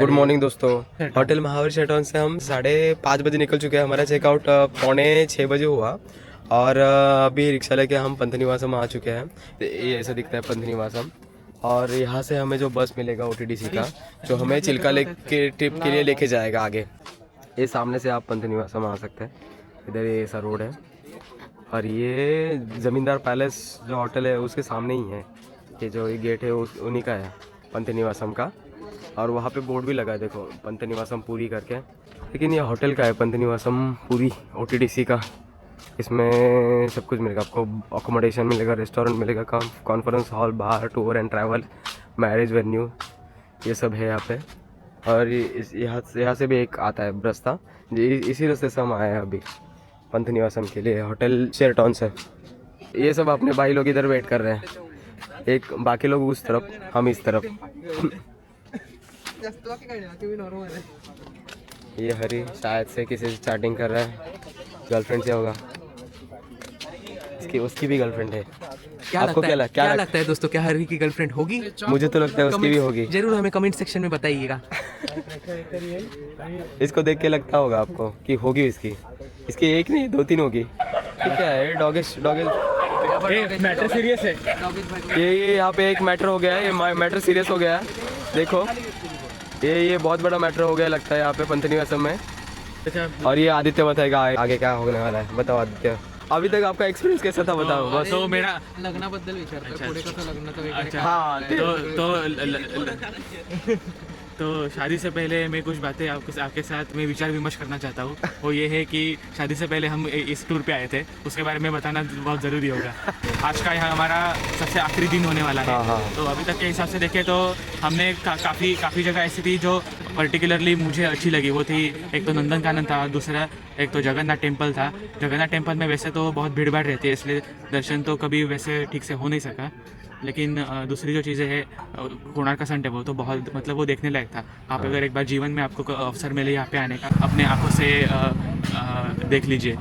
Good morning दोस्तों। Hotel Mahavir शेटॉन से हम 5:30 बजे निकल चुके हैं। हमारा चेकआउट 5:45 बजे हुआ और अभी रिक्शा लेके हम पंतनिवासम आ चुके हैं। ये ऐसा दिखता है पंतनिवासम और यहाँ से हमें जो बस मिलेगा OTDC का जो हमें चिल्का लेक के ट्रिप के लिए लेके जाएगा आगे। ये सामने से आप पंतनिवासम आ सकते हैं। इधर ये ऐसा रोड है और ये ज़मींदार पैलेस जो होटल है उसके सामने ही है। ये जो ये गेट है उन्हीं का है पंतनिवासम का और वहाँ पे बोर्ड भी लगा है देखो पंतनिवासम पूरी करके। लेकिन ये होटल का है पंतनिवासम पूरी OTDC का। इसमें सब कुछ मिलेगा आपको, अकोमोडेशन मिलेगा, रेस्टोरेंट मिलेगा, conference hall, bar, tour and travel, marriage venue, ये सब है यहाँ पे। और यहाँ से भी एक आता है रास्ता, इसी रास्ते से हम आए हैं अभी पंतनिवासम के लिए होटल शेरटॉन से। ये सब अपने भाई लोग इधर वेट कर रहे हैं, एक बाकी लोग उस तरफ, हम इस तरफ। ये हरी शायद से किसी से चैटिंग कर रहा है, गर्लफ्रेंड से होगा, उसकी भी गर्लफ्रेंड है। आपको क्या लगता है दोस्तों, क्या हरी की गर्लफ्रेंड होगी? मुझे तो लगता है उसकी भी होगी। जरूर हमें कमेंट सेक्शन में बताइएगा। इसको देख के लगता होगा आपको कि होगी इसकी एक नहीं 2-3 होगी। क्या है डॉगेश मैटर सीरियस है। ये यहाँ पे एक मैटर हो गया है, ये मैटर सीरियस हो गया है। देखो ये बहुत बड़ा मैटर हो गया लगता है यहाँ पे पंतनिवासम में। और ये आदित्य बताएगा आगे क्या होने वाला है। बताओ आदित्य, अभी तक आपका एक्सपीरियंस कैसा था बताओ बस। तो मेरा लग्नाबद्दल विचारतोय, पुढे कसं लग्नाचं वगैरे अच्छा, हाँ तो शादी से पहले मैं कुछ बातें आपके साथ मैं विचार विमर्श करना चाहता हूँ। वो ये है कि शादी से पहले हम इस टूर पे आए थे, उसके बारे में बताना बहुत ज़रूरी होगा। आज का यहाँ हमारा सबसे आखिरी दिन होने वाला है। हाँ। तो अभी तक के हिसाब से देखें तो हमने काफ़ी जगह ऐसी थी जो पर्टिकुलरली मुझे अच्छी लगी। वो थी एक तो नंदनकानन था, दूसरा एक तो जगन्नाथ टेम्पल था। जगन्नाथ टेम्पल में वैसे तो बहुत भीड़ भाड़ रहती है, इसलिए दर्शन तो कभी वैसे ठीक से हो नहीं सका। लेकिन दूसरी जो चीज़ें है कोणार्क का सन टेम्पल तो बहुत मतलब वो देखने लायक था। आप अगर एक बार जीवन में आपको अवसर मिले यहाँ पे आने का, अपने आंखों से देख लीजिए।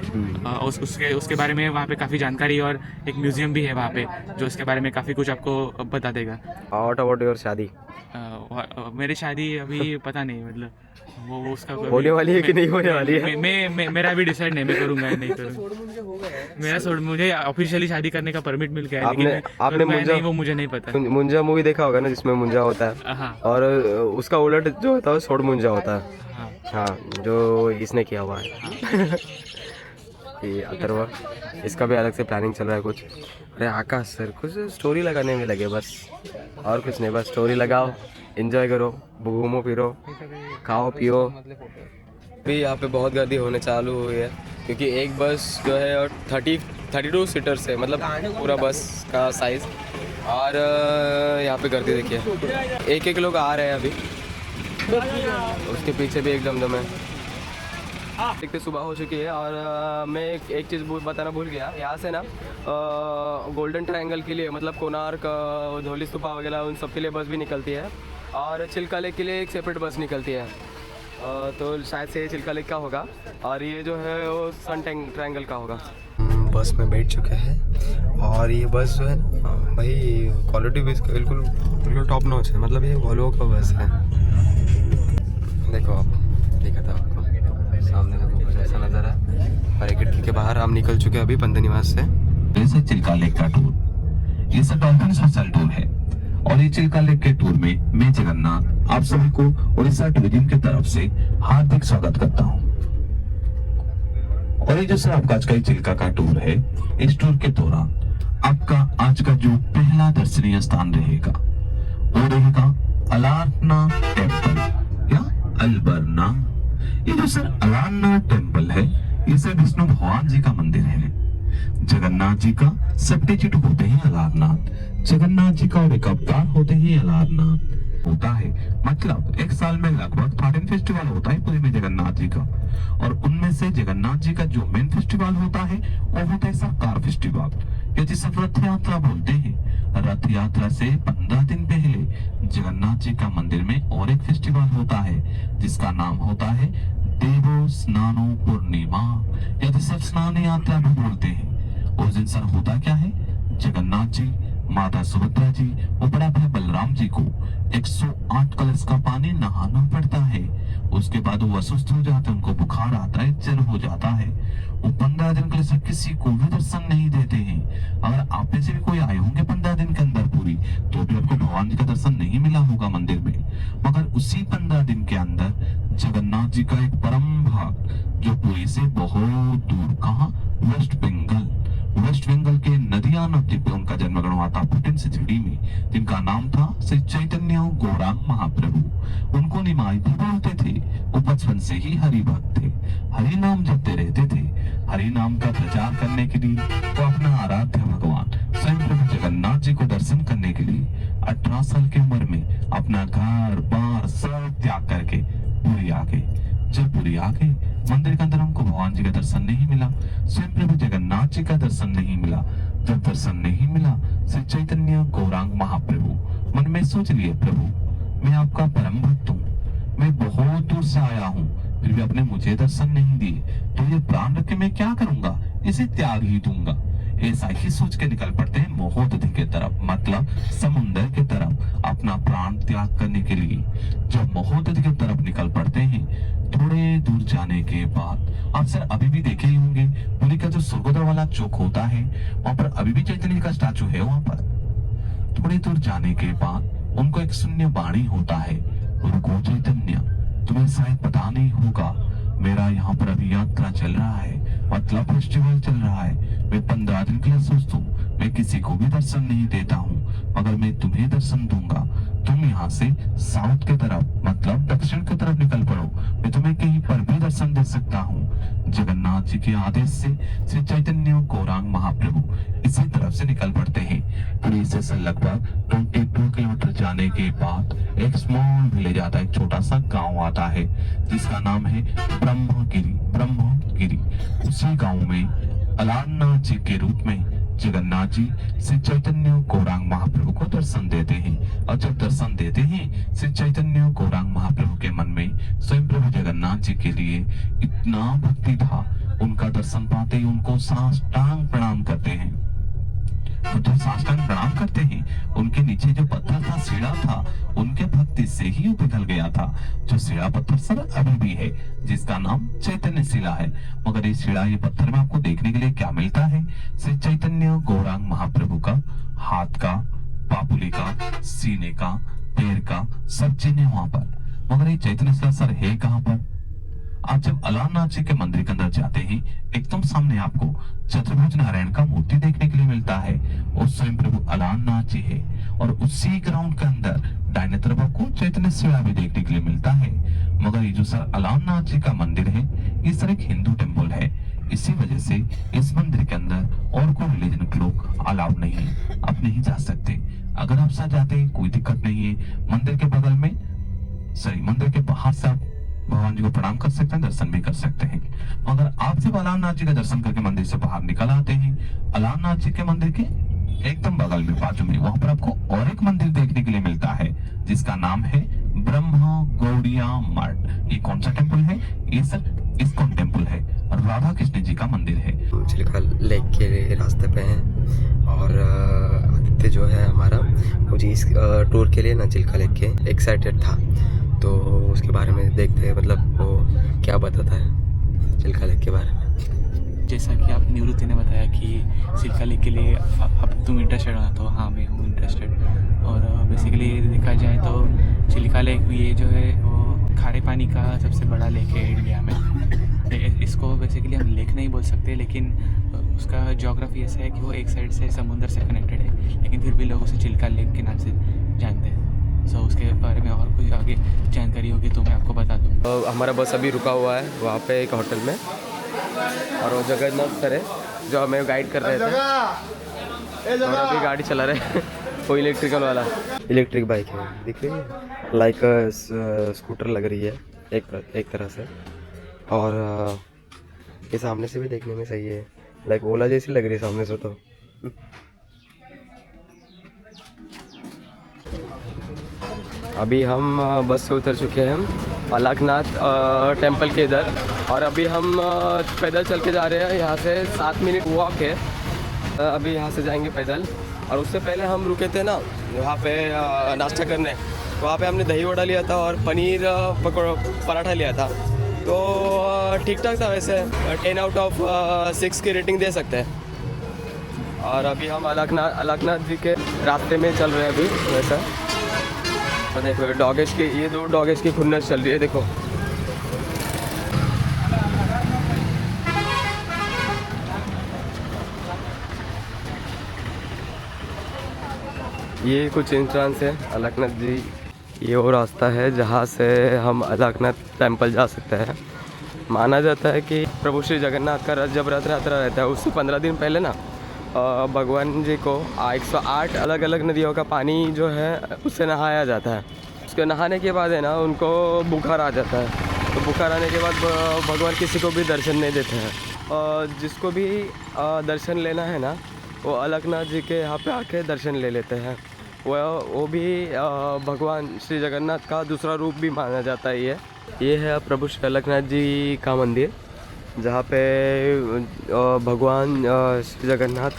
उसके बारे में वहाँ पे काफ़ी जानकारी और एक म्यूज़ियम भी है वहाँ पे जो इसके बारे में काफ़ी कुछ आपको बता देगा। व्हाट अबाउट योर शादी? मेरी शादी अभी पता नहीं, मतलब वो उसका होने वाली है कि नहीं होने वाली है? मेरा अभी डिसाइड नहीं, मैं करूँगा नहीं करूँगा। मुझे ऑफिशियली शादी करने का परमिट मिल गया है, आपने नहीं, वो मुझे नहीं पता। मुंजा मूवी देखा होगा ना, जिसमें मुंजा होता है। हाँ। और उसका उलट जो होता है सोड़ मुंजा होता है। हाँ, जो इसने किया हुआ है। ये अथर्व, इसका भी अलग से प्लानिंग चल रहा है कुछ। अरे आकाश सर कुछ स्टोरी लगाने में लगे बस, और कुछ नहीं, बस स्टोरी लगाओ, एंजॉय करो, घूमो फिरो, खाओ पियो। भी यहाँ पे बहुत गर्दी होने चालू हुई है क्योंकि एक बस जो है 32 सीटर्स है, मतलब पूरा बस का साइज़। और यहाँ पे गर्दी देखिए, एक लोग आ रहे हैं अभी, उसके पीछे भी एक दमदम है। देखते सुबह हो चुकी है और मैं एक चीज़ बताना भूल गया। यहाँ से ना गोल्डन ट्रायंगल के लिए, मतलब कोणार्क, धौली स्तूपा वगैरह उन सब के लिए बस भी निकलती है और चिल्का लेक के लिए एक सेपरेट बस निकलती है। तो शायद से चिल्का लेक का होगा और ये जो है वो सन ट्रायंगल का होगा। बस में बैठ चुके हैं और ये बस जो है ना भाई क्वालिटी भी इसका बिल्कुल टॉप नॉच है, मतलब ये वॉल्वो का बस है। देखो आप, देखा था आपको सामने का कुछ ऐसा नज़र है। और एक खिड़की के बाहर हम निकल चुके हैं अभी पंतनिवास से। चिल्का लेक का टूर, ये डॉल्फिन सोशल टूर है और ये चिल्का लेक के टूर में मैं जगन्नाथ आप सभी को उड़ीसा टूरिज्म की तरफ से हार्दिक स्वागत करता हूँ। और ये जो सर आपका आज का चिल्का का टूर है, इस टूर के दौरान आपका आज का जो पहला दर्शनीय स्थान रहेगा वो रहेगा अलारना टेम्पल या अल्बरना। ये जो सर अलारना टेम्पल है, ये सर विष्णु भगवान जी का मंदिर है। जगन्नाथ जी का सब्डिट्यूट होते ही अलारनाथ, जगन्नाथ जी का एक अवतार होते ही अलारनाथ होता है। मतलब एक साल में लगभग 13 फेस्टिवल होता है पूरे में जगन्नाथ जी का, और उनमें से जगन्नाथ जी का जो मेन फेस्टिवल होता है वो होता है सरकार फेस्टिवल, या जिसे रथ यात्रा बोलते हैं। रथ यात्रा से 15 दिन पहले जगन्नाथ जी का मंदिर में और एक फेस्टिवल होता है जिसका नाम होता है देवो स्नानो पूर्णिमा, या जिसे स्नान यात्रा भी बोलते हैं। उस दिन सर होता क्या है, जगन्नाथ जी माता सुभद्रा जी और बड़ा भाई बलराम जी को 108 कलश का पानी नहाना पड़ता है। उसके बाद वो अस्वस्थ हो जाते हैं, उनको बुखार आता है, जल हो जाता है। वो 15 दिन के लिए सब किसी को भी दर्शन नहीं देते हैं। अगर आप में से भी कोई आए होंगे 15 दिन के अंदर पूरी, तो भी आपको भगवान जी का दर्शन नहीं मिला होगा मंदिर में। मगर उसी 15 दिन के अंदर जगन्नाथ जी का एक परम भक्त जो पुरी से बहुत दूर, कहाँ, वेस्ट बंगाल के नदिया नवद्वीप पे उनका जन्मग्रहण हुआ था, पुटिन से झड़ी में, जिनका नाम था श्री चैतन्य गौरांग महाप्रभु। उनको निमाई भी बोलते थे। वो बचपन से ही हरि भक्त थे, हरि नाम जपते रहते थे। हरि नाम का प्रचार करने के लिए वो अपना आराध्य भगवान स्वयं प्रभु जगन्नाथ जी को दर्शन करने के लिए 18 साल की उम्र में अपना घर बार सब त्याग करके पुरी आ गए। जब पुरी आ गए, मंदिर के अंदर हमको भगवान जी का दर्शन नहीं मिला, स्वयं प्रभु जगन्नाथ जी का दर्शन नहीं मिला। जब दर्शन नहीं मिला, श्री चैतन्य गौरांग महाप्रभु मन में सोच लिए, प्रभु मैं आपका परम भक्त हूँ, मैं बहुत दूर से आया हूँ, फिर भी आपने मुझे दर्शन नहीं दिए, तो ये प्राण रख के मैं क्या करूंगा, इसे त्याग ही दूंगा। ऐसा ही सोच के निकल पड़ते हैं महोदधि के तरफ, मतलब समुद्र के तरफ, अपना प्राण त्याग करने के लिए। जब महोदधि की तरफ निकल पड़ते हैं, थोड़े दूर जाने के बाद आप सर अभी भी देखे ही होंगे, पुरी का जो स्वर्गोदय वाला चौक होता है, वहां पर अभी भी चैतन्य का स्टैचू है। वहां पर थोड़ी दूर जाने के बाद उनको एक शून्य वाणी होता है, रुको चैतन्य, तुम्हें शायद पता नहीं होगा, मेरा यहाँ पर अभी यात्रा चल रहा है, मतलब फेस्टिवल चल रहा है। मैं 15 दिन के लिए सोचता हूँ, मैं किसी को भी दर्शन नहीं देता हूँ, मगर मैं तुम्हें दर्शन दूंगा। तुम यहाँ से साउथ के तरफ, मतलब दक्षिण की तरफ निकल पड़ो, मैं तुम्हें कहीं पर भी दर्शन दे सकता हूँ। जगन्नाथ जी के आदेश से श्री चैतन्य गौरांग महाप्रभु इसी तरफ से निकल पड़ते हैं। पुरी से लगभग 22 किलोमीटर जाने के बाद एक स्मॉल विलेज आता है, एक छोटा सा गांव आता है, जिसका नाम है ब्रह्मगिरी। उसी गांव में अलारनाथ जी के रूप में जगन्नाथ जी श्री चैतन्य गौरांग महाप्रभु को दर्शन देते हैं। और जब दर्शन देते हैं, श्री चैतन्य गौरांग महाप्रभु के मन में स्वयं प्रभु जगन्नाथ जी के लिए इतना भक्ति था, उनका दर्शन पाते ही उनको साष्टांग प्रणाम करते हैं। तो साष्टांग प्रणाम करते हैं, उनके नीचे जो पत्थर था, सीढ़ा था, उनके भक्ति से ही वो पिघल गया था। जो सीढ़ा पत्थर सर अभी भी है, जिसका नाम चैतन्य शिला है। मगर ये सीढ़ा, ये पत्थर में आपको देखने के लिए क्या मिलता है, श्री चैतन्य गौरांग महाप्रभु का हाथ का, पापुली का, सीने का, पैर का सब चिन्ह वहां पर। मगर ये चैतन्य शिला सर है कहां पर? आप जब अलारनाथ जी के मंदिर के अंदर जाते हैं, एकदम सामने आपको चतुर्भुज नारायण का मूर्ति देखने के लिए मिलता है, और स्वयं प्रभु अलारनाथ जी है। और उसी ग्राउंड के अंदर दाहिने तरफ आपको चैतन्य शिला भी देखने के लिए मिलता है। मगर ये जो सर अलारनाथ जी का मंदिर है, ये सर एक हिंदू टेम्पल है। इसी वजह से इस मंदिर के अंदर और कोई रिलीजन के लोग अलाउड नहीं है, आप नहीं जा सकते। अगर आप साथ जाते हैं कोई दिक्कत नहीं है, मंदिर के बगल में, मंदिर के बाहर से आप भगवान जी को प्रणाम कर सकते हैं, दर्शन भी कर सकते हैं। मगर आप जब अलारनाथ जी का दर्शन करके मंदिर से बाहर निकल आते हैं, अलारनाथ जी के मंदिर के एकदम बगल में, बाजू में, वहां पर आपको और एक मंदिर देखने के लिए मिलता है, जिसका नाम है ब्रह्म गौड़िया मठ। ये कौन सा टेम्पल है? ये सर इस्कॉन टेम्पल है, राधा कृष्ण जी का मंदिर है। चिल्का लेक के रास्ते पे हैं, और आदित्य जो है हमारा, मुझे इस टूर के लिए ना चिल्का लेक के एक्साइटेड था, तो उसके बारे में देखते हैं, मतलब वो क्या बताता है चिल्का लेक के बारे में। जैसा कि आप निवृत्ति ने बताया कि चिल्का लेक के लिए अब तुम इंटरेस्टेड हो ना, तो हाँ मैं हूँ इंटरेस्टेड। और बेसिकली देखा जाए तो चिल्का लेक ये जो है वो खारे पानी का सबसे बड़ा लेक है इंडिया में। इसको बेसिकली हम लेक नहीं बोल सकते, लेकिन उसका ज्योग्राफी ऐसा है कि वो एक साइड से समुद्र से कनेक्टेड है, लेकिन फिर भी लोग उसे चिल्का लेक के नाम से जानते हैं। सो उसके बारे में और कोई आगे जानकारी होगी तो मैं आपको बता दूँ। तो हमारा बस अभी रुका हुआ है वहाँ पे एक होटल में, और वो जगन्नाथ सर है जो हमें गाइड कर रहे थे, और अभी गाड़ी चला रहे हैं वो इलेक्ट्रिकल वाला, इलेक्ट्रिक बाइक है, दिख रही है, लाइक स्कूटर लग रही है एक तरह से। और ये सामने से भी देखने में सही है, लाइक ओला जैसी लग रही है सामने से। तो अभी हम बस से उतर चुके हैं अलारनाथ टेम्पल के इधर, और अभी हम पैदल चल के जा रहे हैं। यहाँ से 7 मिनट वॉक है, अभी यहाँ से जाएंगे पैदल और उससे पहले हम रुके थे ना वहाँ पे नाश्ता करने, वहाँ पे हमने दही वड़ा लिया था और पनीर पराठा लिया था। तो ठीक ठाक था वैसे, 10 आउट ऑफ 6 की रेटिंग दे सकते हैं। और अभी हम अलकनाथ जी के रास्ते में चल रहे हैं अभी वैसा। और देखो डॉगेज की, ये 2 डॉगेज की खुन्नस चल रही है देखो। ये कुछ एंट्रेंस है अलकनाथ जी। ये वो रास्ता है जहाँ से हम अलकनाथ टेम्पल जा सकते हैं। माना जाता है कि प्रभु श्री जगन्नाथ का रथ जब रथ यात्रा रहता है उससे 15 दिन पहले ना भगवान जी को 108 अलग अलग नदियों का पानी जो है उससे नहाया जाता है। उसके नहाने के बाद है ना उनको बुखार आ जाता है। तो बुखार आने के बाद भगवान किसी को भी दर्शन नहीं देते हैं। जिसको भी दर्शन लेना है ना वो अलकनाथ जी के यहाँ पे आके दर्शन ले लेते हैं। वो भी भगवान श्री जगन्नाथ का दूसरा रूप भी माना जाता है। ये है प्रभु श्री अलकनाथ जी का मंदिर, जहाँ पे भगवान श्री जगन्नाथ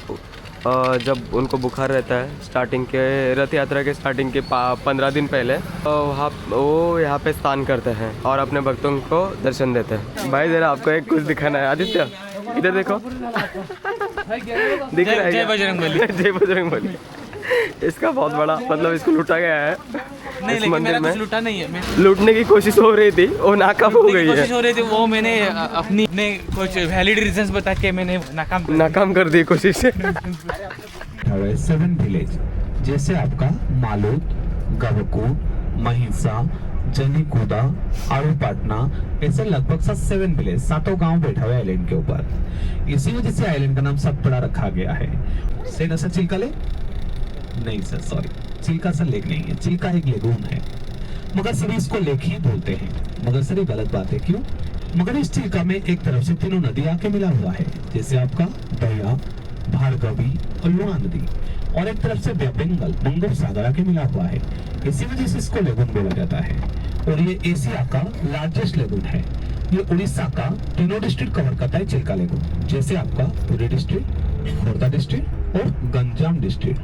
जब उनको बुखार रहता है स्टार्टिंग के रथ यात्रा के स्टार्टिंग के 15 दिन पहले वो यहाँ पे स्नान करते हैं और अपने भक्तों को दर्शन देते हैं। भाई जरा आपको एक कुछ दिखाना है। आदित्य इधर देखो, दिख रहा है? जय बजरंगबली। जय बजरंगबली। इसका बहुत बड़ा मतलब इसको लूटा गया है। नहीं, इस लेकिन मंदिर मेरा में कुछ लूटा नहीं है। मैं लूटने की कोशिश हो रही थी, वो नाकाम हो गई कोशिश है। हो रही थी, वो मैंने अपनी कुछ वैलिड रीजंस बता के मैंने नाकाम कर दी कोशिश। 7 विलेज जैसे आपका मालूद, गवकूर, महिसा, जनीकुदा, आरूपाटना, ऐसे लगभग 7 विलेज, 7 गांव बैठा हुआ है आइलैंड के ऊपर। इसी वजह से आइलैंड का नाम सतपड़ा रखा गया है। सेना सर चिल्का लेक नहीं sir, sorry, Chilika sir lake नहीं है, चिल्का एक लेगून है, मगर सभी इसको लेक ही बोलते हैं। मगर सर ये गलत बात है। क्यों? मगर इस चिल्का में एक तरफ से 3 नदी आके मिला हुआ है, जैसे आपका दया, भार्गवी और लुणा नदी, और एक तरफ से बंगाल बंगोप सागर आके मिला हुआ है। इसी वजह से इसको लेगून बोला जाता है। और ये एशिया का लार्जेस्ट लेगून है। ये उड़ीसा का 3 डिस्ट्रिक्ट कवर करता है चिल्का लेगून, जैसे आपका पुरी डिस्ट्रिक्ट, खोर्धा डिस्ट्रिक्ट और गंजाम डिस्ट्रिक्ट।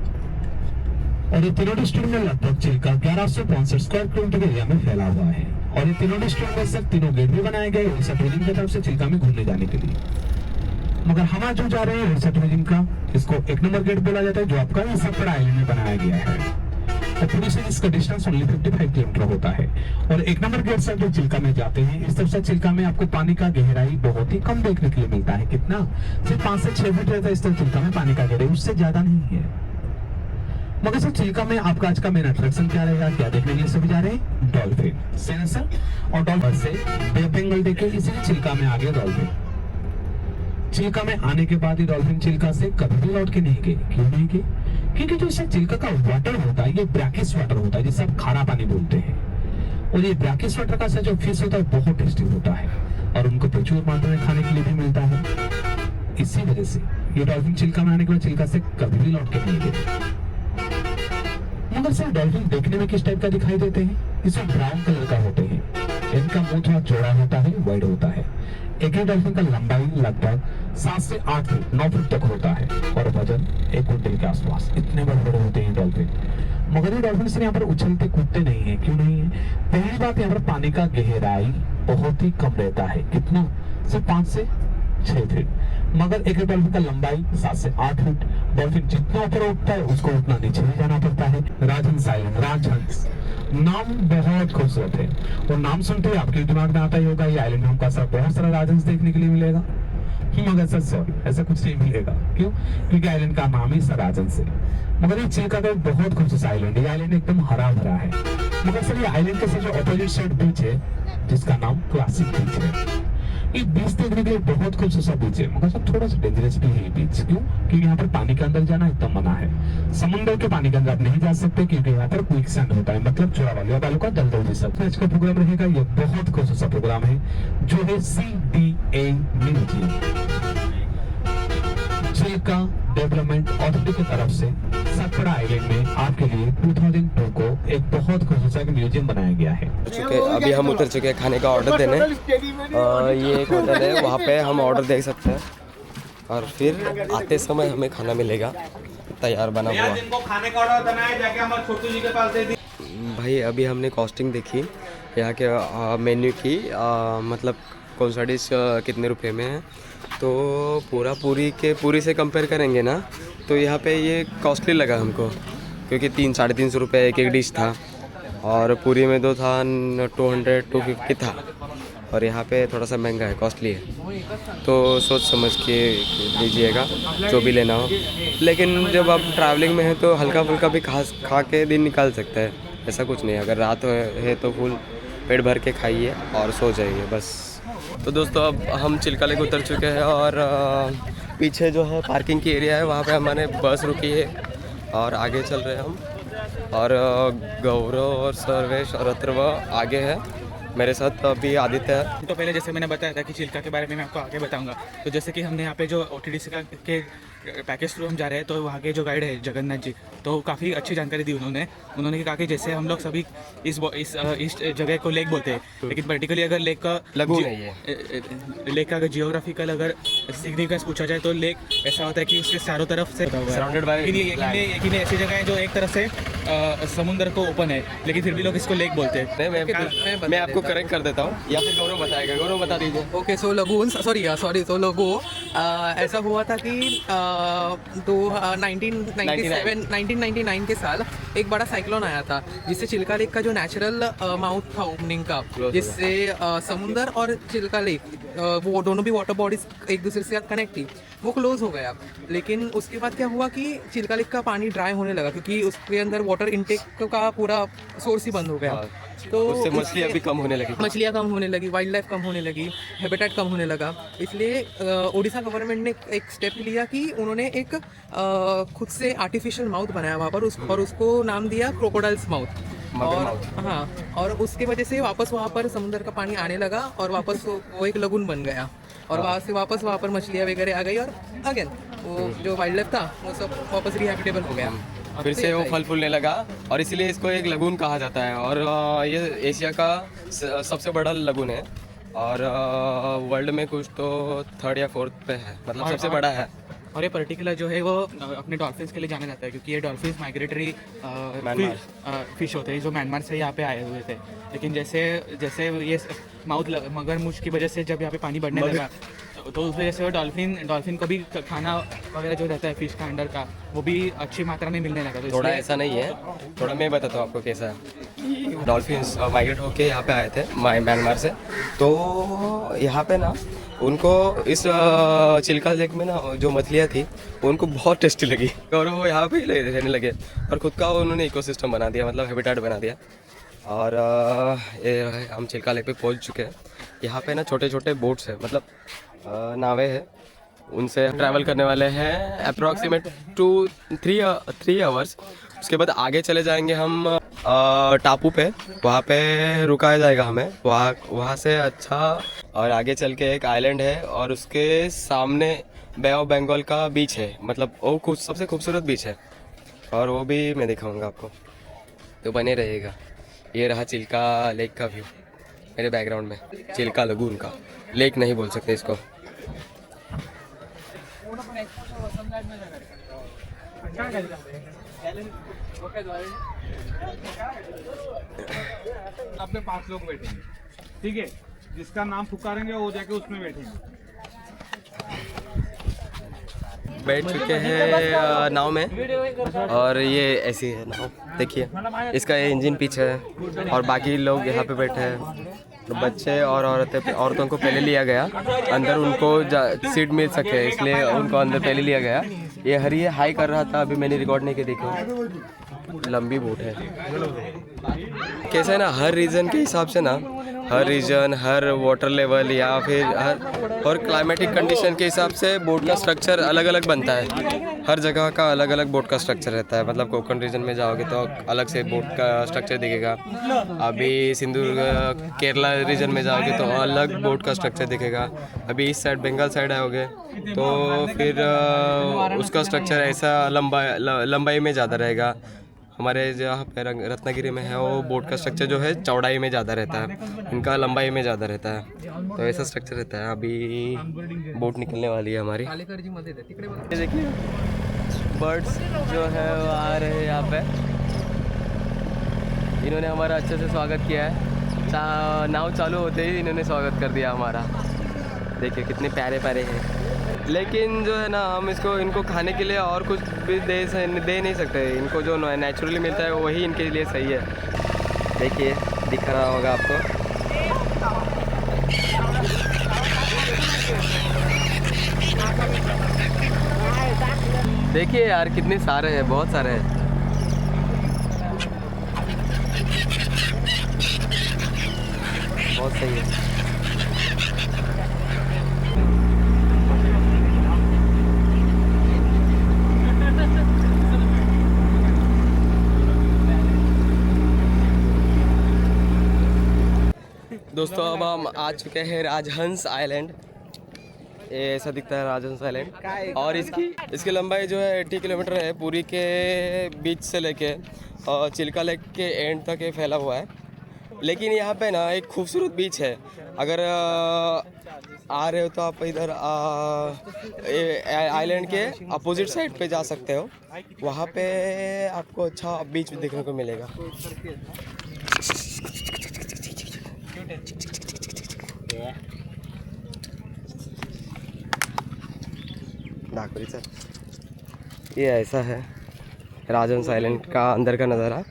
और ये 3 डिस्ट्रिक्ट में लगभग चिल्का 1165 स्क्वायर किलोमीटर एरिया में फैला हुआ है। और ये 3 डिस्ट्रिक्ट में सिर्फ 3 गेट भी बनाए गए उड़ीसा टूरिज्म की तरफ से चिल्का में घूमने जाने के लिए। मगर हम आज जो जा रहे हैं उड़ीसा टूरिज्म का, इसको 1 नंबर गेट बोला जाता है, जो आपका ये सतपड़ा आइलैंड में बनाया गया है। और पुरी से इसका डिस्टेंस ओनली 55 किलोमीटर होता है। और 1 नंबर गेट से जो चिल्का में जाते हैं, इस तरफ से चिल्का में आपको पानी का गहराई बहुत ही कम देखने के लिए मिलता है। कितना? सिर्फ 5 से 6 फीट रहता है इस तरफ चिल्का में पानी का गहराई, उससे ज्यादा नहीं है। मगर सर चिल्का में आपका आज का मेन अट्रैक्शन क्या रहेगा, क्या देखने के लिए सभी जा रहे हैं? Dolphin, sir. और डॉल्फिन से बे ऑफ बंगाल देखे, इसीलिए चिल्का में आ गया डॉल्फिन। चिल्का में आने के बाद ही डॉल्फिन चिल्का से कभी भी लौट के नहीं गए। क्यों नहीं गए? क्योंकि जो इससे चिल्का का वाटर होता है ये ब्रैकिश वाटर होता है, जिसे आप खारा पानी बोलते हैं। और ये ब्रैकिश वाटर का जो फिश होता है बहुत टेस्टी होता है और उनको प्रचुर मात्रा में खाने के लिए भी मिलता है। इसी वजह से ये डॉल्फिन चिल्का में आने के बाद चिल्का से कभी भी लौट के नहीं गए। मगर सर डॉल्फिन देखने में किस टाइप का दिखाई देते हैं? इसमें ब्राउन कलर का होते हैं। इनका मुंह थोड़ा चौड़ा होता है, वाइड होता है। एक डॉल्फिन का लंबाई लगभग 7 से 8 फीट 9 फीट तक होता है और वजन 1 क्विंटल के आसपास। इतने बड़े होते हैं डॉल्फिन। मगर ये डॉल्फिन से यहाँ पर उछलते कूदते नहीं है। क्यों नहीं है? पहली बात, यहाँ पर पानी का गहराई बहुत ही कम रहता है। कितना? सिर्फ 5 से 6 फीट। मगर एक डॉल्फिन का लंबाई 7 से 8 फीट। डॉल्फिन जितना ऊपर उठता है उसको उतना नीचे भी जाना पड़ता है। राजहंस आइलैंड, राजहंस नाम बहुत खूबसूरत है और नाम सुनते ही आपके दिमाग में आता ही होगा ये आइलैंड में हमको बहुत सारा राजहंस देखने के लिए मिलेगा। मगर सर सॉरी, ऐसा कुछ नहीं मिलेगा। क्यों? क्योंकि आइलैंड का नाम ही सर राजहंस है। मगर ये चिल्का का बहुत खूबसूरत आइलैंड है। ये आइलैंड एकदम हरा भरा है। मगर सर ये आइलैंड के जो अपोजिट साइड बीच है जिसका नाम क्लासिक बीच है, ये बीच देखने के लिए बहुत खूबसूरत बीच है। मगर सब थोड़ा सा डेंजरस भी है बीच। क्यों? क्योंकि यहाँ पर पानी के अंदर जाना एकदम मना है। समुद्र के पानी के अंदर आप नहीं जा सकते क्योंकि यहाँ पर क्विक सैंड होता है, मतलब चोरावाली बालू का दलदल जैसा। आज का प्रोग्राम रहेगा, ये बहुत खूबसूरत प्रोग्राम है जो है CDA museum, Chilika development authority की तरफ से सतपड़ा आइलैंड में आपके लिए 2002 को एक बहुत खूबसूरत म्यूजियम बनाया गया है। अभी हम उतर चुके हैं खाने का ऑर्डर देने। ये एक होटल है, वहाँ पे हम ऑर्डर दे सकते हैं और फिर आते समय हमें खाना मिलेगा। तैयार बना हुआ। खाने का ऑर्डर देना है, जाके हमारे छोटू जी के पास दे दी। भाई अभी हमने कॉस्टिंग देखी यहाँ के मेन्यू की, मतलब कौन सा डिश कितने रुपए में है। तो पूरी से कंपेयर करेंगे ना तो यहाँ पे ये कॉस्टली लगा हमको, क्योंकि 300-350 रुपये एक डिश था, और पूरी में 2 था 200-250 था, और यहाँ पे थोड़ा सा महंगा है, कॉस्टली है। तो सोच समझ के लीजिएगा जो भी लेना हो। लेकिन जब आप ट्रैवलिंग में है तो हल्का फुल्का भी खा के दिन निकाल सकते हैं, ऐसा कुछ नहीं। अगर रात है तो फुल पेट भर के खाइए और सो जाइए बस। तो दोस्तों अब हम चिल्का लेक उतर चुके हैं, और पीछे जो है पार्किंग की एरिया है, वहाँ पे हमारे बस रुकी है और आगे चल रहे हैं हम। और गौरव और सर्वेश और अथर्व आगे है मेरे साथ, अभी आदित्य है। तो पहले जैसे मैंने बताया था कि चिल्का के बारे में मैं आपको आगे बताऊंगा। तो जैसे कि हमने यहाँ पे जो OTDC के पैकेज थ्रू हम जा रहे हैं, तो वहाँ के जो गाइड है जगन्नाथ जी, तो काफ़ी अच्छी जानकारी दी उन्होंने कहा कि जैसे हम लोग सभी इस जगह को लेक बोलते हैं, लेकिन पर्टिकुलरली अगर लेक का लेक का अगर जियोग्राफिकल अगर सिग्निफिकेंस पूछा जाए तो लेक ऐसा होता है कि उसके चारों तरफ से सराउंडेड बाय लेकिन ऐसी जगह है जो एक तरफ से समुद्र को ओपन है, लेकिन फिर भी लोग इसको लेक बोलते हैं। मैं आपको करेक्ट कर देता हूँ, या फिर गौरव बताएगा। गौरव बता दीजिए। ओके, सो लगून सॉरी तो लगो ऐसा हुआ था कि 1999 के साल एक बड़ा साइक्लोन आया था, जिससे चिल्का लेक का जो नेचुरल माउथ था ओपनिंग का, जिससे समुंदर और चिल्का लेक वो दोनों भी वाटर बॉडीज एक दूसरे से कनेक्ट थी, वो क्लोज हो गया। लेकिन उसके बाद क्या हुआ कि चिल्का लेक का पानी ड्राई होने लगा, क्योंकि उसके अंदर वाटर इनटेक का पूरा सोर्स ही बंद हो गया। तो उससे मछलियाँ भी कम होने लगी, वाइल्ड लाइफ कम होने लगी, हैबिटेट कम होने लगा। इसलिए ओडिशा गवर्नमेंट ने एक स्टेप लिया कि उन्होंने एक खुद से आर्टिफिशियल माउथ बनाया वहाँ पर, और उसको नाम दिया क्रोकोडाइल्स माउथ। और हाँ, और उसके वजह से वापस वहाँ पर समुद्र का पानी आने लगा, और वापस वो एक लगून बन गया, और वहाँ पर मछलियाँ वगैरह आ गई, और अगेन वो जो वाइल्ड लाइफ था वो सब वापस रिहैबिटेबल हो गया, फिर से वो फल फूलने लगा, और इसीलिए इसको एक लगून कहा जाता है। और ये एशिया का सबसे बड़ा लगून है, और वर्ल्ड में कुछ तो 3rd या 4th पे है, मतलब सबसे बड़ा है। और ये पर्टिकुलर जो है वो अपने डॉल्फिन्स के लिए जाना जाता है, क्योंकि ये डॉल्फिन्स माइग्रेटरी फिश होते हैं जो म्यांमार से यहाँ पे आए हुए थे। लेकिन जैसे ये माउथ मगरमच्छ की वजह से जब यहाँ पे पानी बढ़ने लगा, तो उस वजह से वो डॉल्फिन को भी खाना वगैरह जो रहता है फिश का अंडर का, वो भी अच्छी मात्रा में मिलने लगा। तो थोड़ा ऐसा नहीं है, थोड़ा मैं बताता हूँ आपको कैसा है। डॉल्फिन्स माइग्रेट होके यहाँ पे आए थे म्यांमार से, तो यहाँ पे ना उनको इस चिल्का लेक में ना जो मछलियाँ थी उनको बहुत टेस्टी लगी, और वो यहाँ पे ही रहने लगे, और खुद का उन्होंने इकोसिस्टम बना दिया, मतलब हैबिटेट बना दिया। और ये हम चिल्का लेक पे पहुँच चुके हैं। यहाँ पे ना छोटे छोटे बोट्स है, मतलब नावें हैं, उनसे ट्रैवल करने वाले हैं अप्रॉक्सीमेट 2-3 आवर्स। उसके बाद आगे चले जाएंगे हम टापू पे, वहाँ पे रुकाया जाएगा हमें, वहाँ से अच्छा। और आगे चल के एक आइलैंड है, और उसके सामने बे ऑफ बंगाल का बीच है, मतलब वो सबसे खूबसूरत बीच है, और वो भी मैं दिखाऊंगा आपको, तो बने रहेगा। ये रहा चिल्का लेक का व्यू मेरे बैकग्राउंड में, चिल्का लगून का, लेक नहीं बोल सकते इसको। अपने 5 लोग बैठेंगे, ठीक है, जिसका नाम पुकारेंगे वो जाके उसमें बैठेंगे। बैठ चुके हैं नाव में, और ये ऐसी है नाव, देखिए इसका इंजन पीछे है, और बाकी लोग यहाँ पे बैठे हैं। तो बच्चे और औरतों को पहले लिया गया अंदर, उनको सीट मिल सके इसलिए उनको अंदर पहले लिया गया। ये हरी हाई कर रहा था, अभी मैंने रिकॉर्ड नहीं किया, देखो लंबी बोट है। कैसे है ना, हर रीजन के हिसाब से ना, हर रीजन, हर वाटर लेवल या फिर हर और क्लाइमेटिक कंडीशन के हिसाब से बोट का स्ट्रक्चर अलग अलग बनता है। हर जगह का अलग अलग बोट का स्ट्रक्चर रहता है, मतलब कोकण रीजन में जाओगे तो अलग से बोट का स्ट्रक्चर दिखेगा, अभी सिंधु केरला रीजन में जाओगे तो अलग बोट का स्ट्रक्चर दिखेगा, अभी इस साइड बंगाल साइड आओगे तो फिर उसका स्ट्रक्चर ऐसा लंबाई में ज़्यादा रहेगा। हमारे जहाँ पे रत्नागिरी में है वो बोट का स्ट्रक्चर जो है चौड़ाई में ज़्यादा रहता है, इनका लंबाई में ज़्यादा रहता है, तो ऐसा स्ट्रक्चर रहता है। अभी बोट निकलने वाली है हमारी, देखिए बर्ड्स जो है वो आ रहे हैं यहाँ पे। इन्होंने हमारा अच्छे से स्वागत किया है। नाव चालू होते ही इन्होंने स्वागत कर दिया हमारा। देखिए कितने प्यारे प्यारे हैं। लेकिन जो है ना हम इनको खाने के लिए और कुछ भी दे नहीं सकते। इनको जो नेचुरली मिलता है वही इनके लिए सही है। देखिए दिख रहा होगा आपको। देखिए यार कितने सारे हैं, बहुत सारे हैं। बहुत सही है। दोस्तों अब हम आ चुके हैं राजहंस आइलैंड। ये ऐसा दिखता है राजहंस आइलैंड। और इसकी लंबाई जो है 80 किलोमीटर है। पुरी के बीच से लेके चिल्का लेक के एंड तक ये फैला हुआ है। लेकिन यहाँ पे ना एक खूबसूरत बीच है। अगर आ रहे हो तो आप इधर आइलैंड के अपोजिट साइड पे जा सकते हो। वहाँ पे आपको अच्छा बीच देखने को मिलेगा। ये ऐसा है राजहंस आइलैंड का अंदर का नज़ारा।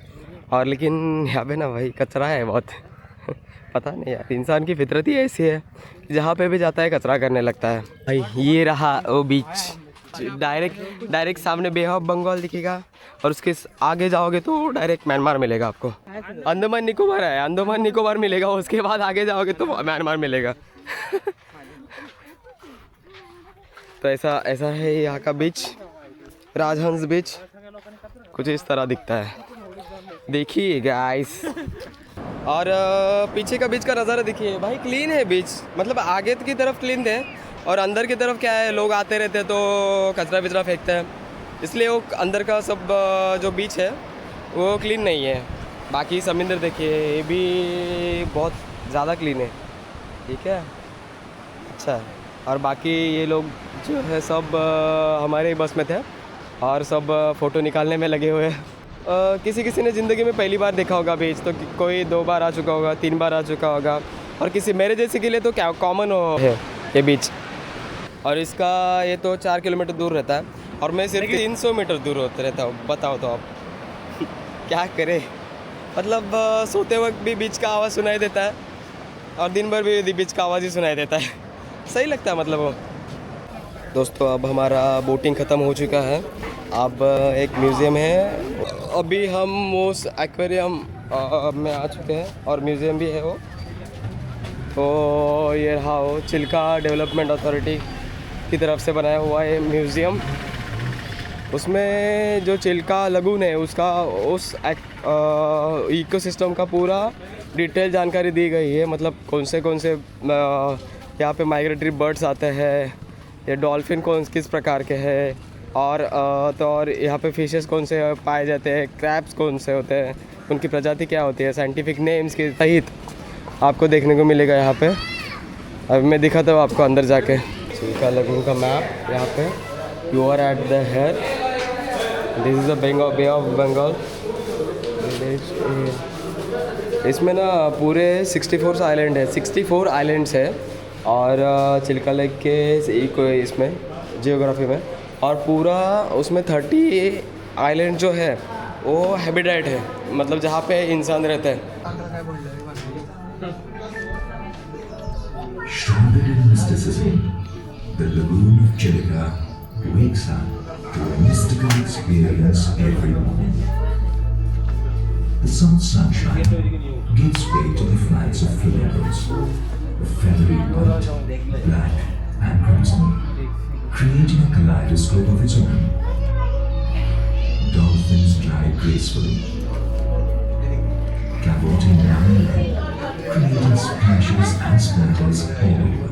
और लेकिन यहाँ पे ना भाई कचरा है बहुत। पता नहीं यार, इंसान की फितरत ही ऐसी है, जहाँ पे भी जाता है कचरा करने लगता है। भाई ये रहा वो बीच। डायरेक्ट सामने बे ऑफ बंगाल दिखेगा और उसके आगे जाओगे तो डायरेक्ट म्यांमार मिलेगा आपको। अंडमान निकोबार है, अंडमान निकोबार मिलेगा। उसके बाद आगे जाओगे तो म्यांमार मिलेगा। तो ऐसा है यहाँ का बीच। राजहंस बीच कुछ इस तरह दिखता है। देखिए गाइस। और पीछे का बीच का नज़ारा देखिए भाई। क्लीन है बीच, मतलब आगे की तरफ क्लीन है और अंदर की तरफ क्या है, लोग आते रहते हैं तो कचरा विचरा फेंकते हैं, इसलिए वो अंदर का सब जो बीच है वो क्लीन नहीं है। बाकी समुद्र देखिए, ये भी बहुत ज़्यादा क्लीन है। ठीक है, अच्छा। और बाकी ये लोग जो है सब हमारे बस में थे और सब फ़ोटो निकालने में लगे हुए हैं। किसी ने ज़िंदगी में पहली बार देखा होगा बीच, तो कोई 2 बार आ चुका होगा, 3 बार आ चुका होगा, और किसी मेरे जैसे के लिए तो क्या कॉमन है ये बीच। और इसका ये तो 4 किलोमीटर दूर रहता है और मैं सिर्फ 300 मीटर दूर रहता हूँ। बताओ तो आप क्या करें। मतलब सोते वक्त भी बीच का आवाज़ सुनाई देता है और दिन भर भी बीच का आवाज़ ही सुनाई देता है। सही लगता है मतलब वो। दोस्तों अब हमारा बोटिंग ख़त्म हो चुका है। अब एक म्यूज़ियम है। अभी हम उस एक्वेरियम में आ चुके हैं और म्यूज़ियम भी है वो। तो ये रहा वो चिल्का डेवलपमेंट अथॉरिटी की तरफ से बनाया हुआ है म्यूज़ियम। उसमें जो चिल्का लगून है उसका उस इकोसिस्टम का पूरा डिटेल जानकारी दी गई है। मतलब कौन से यहाँ पे माइग्रेटरी बर्ड्स आते हैं, ये डॉल्फिन किस प्रकार के हैं, और यहाँ पे फिशेस कौन से पाए जाते हैं, क्रैब्स कौन से होते हैं, उनकी प्रजाति क्या होती है, साइंटिफिक नेम्स के सहित आपको देखने को मिलेगा यहाँ पे। अब मैं दिखाता हूँ आपको अंदर जाके। चिल्का लगून का मैप यहाँ पे। You are at the here. This is the Bay of Bengal. इसमें ना पूरे 64 आइलैंड है, 64 आइलैंड्स है और चिल्का लेक के इसमें जियोग्राफी में। और पूरा उसमें 30 आइलैंड जो है वो हैबिटेट है, मतलब जहाँ पे इंसान रहते हैं। Shrouded in mysticism, the lagoon of Chilika wakes up to a mystical experience every morning. The soft sunshine gives way to the flights of flamingos, of feathery white, black and crimson, creating a kaleidoscope of its own. Dolphins glide gracefully, cavorting down the lake, creating splashes and splatters all over.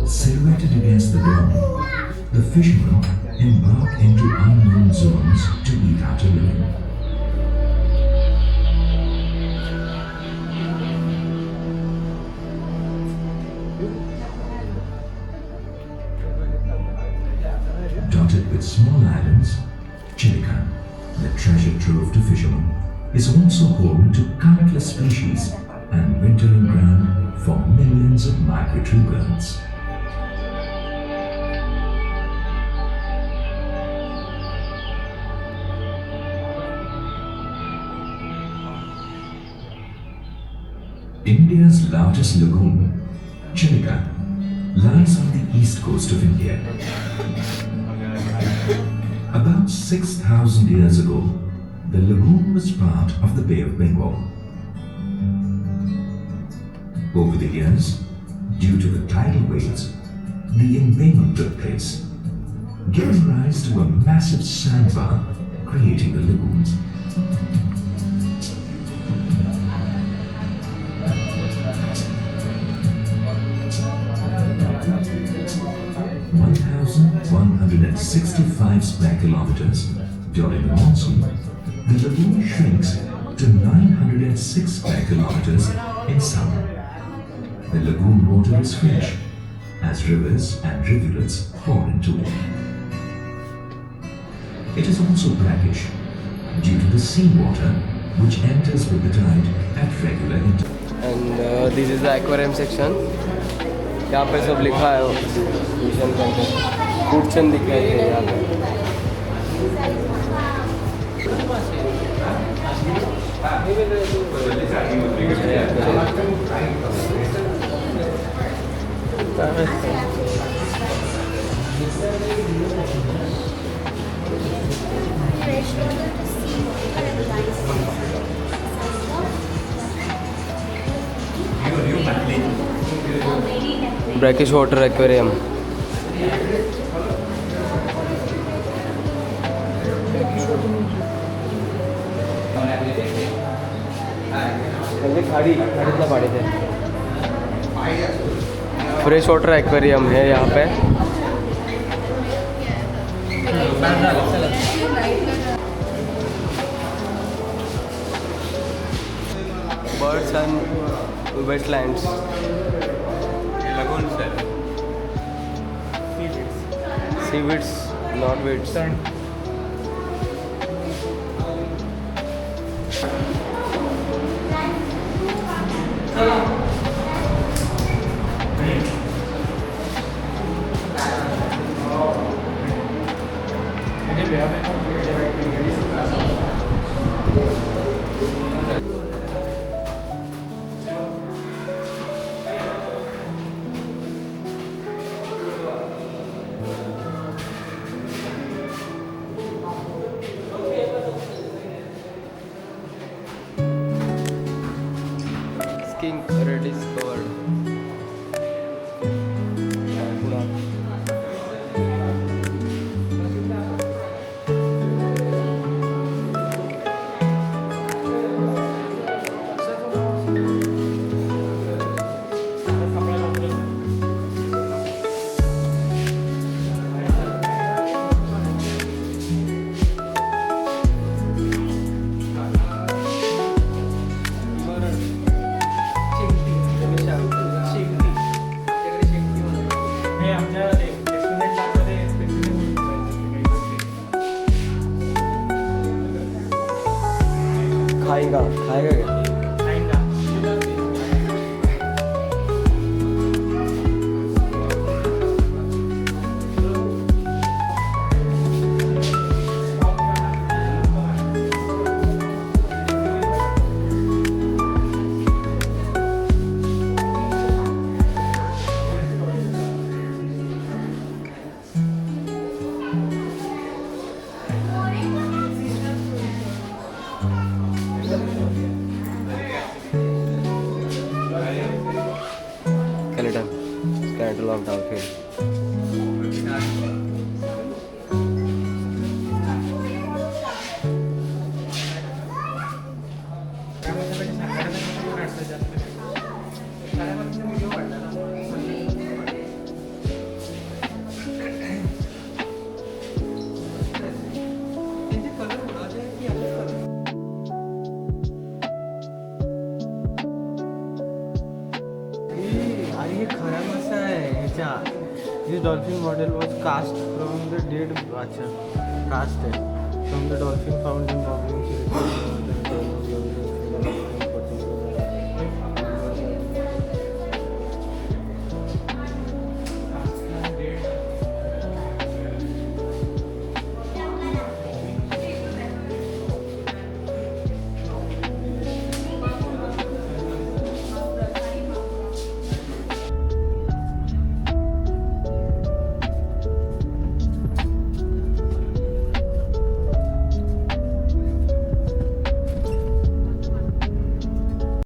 Silhouetted against the dawn, the fishermen embark into unknown zones to eat out a living. Chilika, the treasure trove to fishermen, is also home to countless species and wintering ground for millions of migratory birds. India's largest lagoon, Chilika, lies on the east coast of India. About 6,000 years ago, the lagoon was part of the Bay of Bengal. Over the years, due to the tidal waves, the embayment took place, giving rise to a massive sandbar creating the lagoon. (1,165 square kilometers) during the monsoon, the lagoon shrinks to 906 square kilometers in summer. The lagoon water is fresh as rivers and rivulets pour into it. It is also brackish due to the seawater which enters with the tide at regular intervals. And this is the aquarium section. यहाँ पे सब लिखा है mission के अंदर. Food chain दिख रही है यहाँ पे. Brackish water aquarium. खाडीतला पाणी ते फ्रेश वाटर एक्वेरियम है यहाँ पे. Birds and wetlands. Seaweeds, not weeds. King already discovered. खाएगा क्या? Skeleton dolphin. ये खरा मसा आहे ह्याच्या. This dolphin model was cast from the dead. अच्छा कास्ट आहे. From the dolphin found in Bombay.